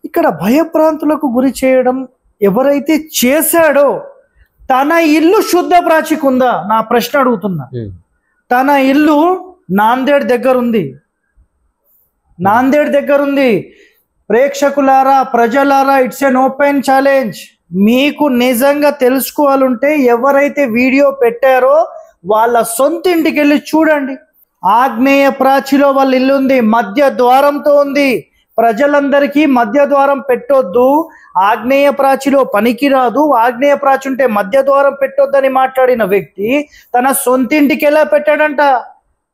ఇక్కడ భయప్రాంతులకు గురి చేయడం ఎవరైతే చేశాడో తన ఇల్లు శుద్ధ ప్రాచికుందా? నా ప్రశ్న అడుగుతున్నా. తన ఇల్లు నాందేడ్ దగ్గర ఉంది, నాందేడ్ దగ్గర ఉంది. ప్రేక్షకులారా, ప్రజలారా, ఇట్స్ ఎన్ ఓపెన్ ఛాలెంజ్. మీకు నిజంగా తెలుసుకోవాలంటే ఎవరైతే వీడియో పెట్టారో వాళ్ళ సొంత ఇంటికి వెళ్ళి చూడండి. ఆగ్నేయ ప్రాచిలో వాళ్ళ ఇల్లు ఉంది, మధ్య ద్వారంతో ఉంది. ప్రజలందరికీ మధ్య ద్వారం పెట్టొద్దు, ఆగ్నేయ ప్రాచిలో పనికిరాదు, ఆగ్నేయ ప్రాచి ఉంటే మధ్య ద్వారం పెట్టొద్దని మాట్లాడిన వ్యక్తి తన సొంతింటికి ఎలా పెట్టాడంట?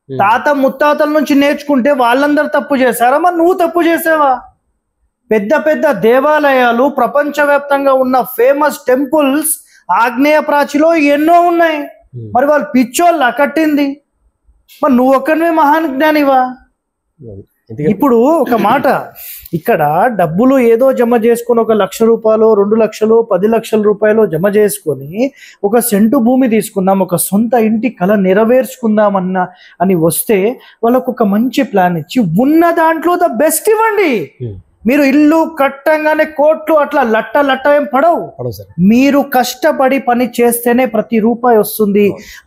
తాత ముత్తాతల నుంచి నేర్చుకుంటే వాళ్ళందరూ తప్పు చేశారా? మరి నువ్వు తప్పు చేసావా? పెద్ద పెద్ద దేవాలయాలు, ప్రపంచవ్యాప్తంగా ఉన్న ఫేమస్ టెంపుల్స్ ఆగ్నేయ ప్రాచిలో ఎన్నో ఉన్నాయి. మరి వాళ్ళు పిచ్చోళ్ళ కట్టింది, మరి నువ్వు ఒక్కనే మహాన్ జ్ఞానివా? ఇప్పుడు ఒక మాట, ఇక్కడ డబ్బులు ఏదో జమ చేసుకొని 1 లక్ష రూపాయలు, 2 లక్షలు, 10 లక్షల రూపాయలు జమ చేసుకొని ఒక సెంటు భూమి తీసుకుందాం, ఒక సొంత ఇంటి కళ నెరవేర్చుకుందామన్నా అని వస్తే వాళ్ళకు ఒక మంచి ప్లాన్ ఇచ్చి ఉన్న దాంట్లో ద బెస్ట్ ఇవ్వండి. మీరు ఇల్లు కట్టంగానే కోట్లు అట్లా లట్ట ఏం పడవు. మీరు కష్టపడి పని చేస్తేనే ప్రతి రూపాయి వస్తుంది.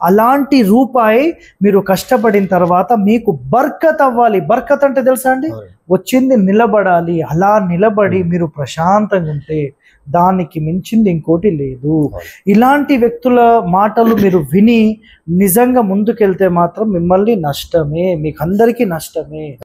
అలాంటి రూపాయి మీరు కష్టపడిన తర్వాత మీకు బర్కత్ అవ్వాలి. బర్కత్ అంటే తెలుసా అండి? వచ్చింది నిలబడాలి. అలా నిలబడి మీరు ప్రశాంతంగా ఉంటే దానికి మించింది ఇంకోటి లేదు. ఇలాంటి వ్యక్తుల మాటలు మీరు విని నిజంగా ముందుకెళ్తే మాత్రం మిమ్మల్ని నష్టమే, మీకు అందరికీ నష్టమే.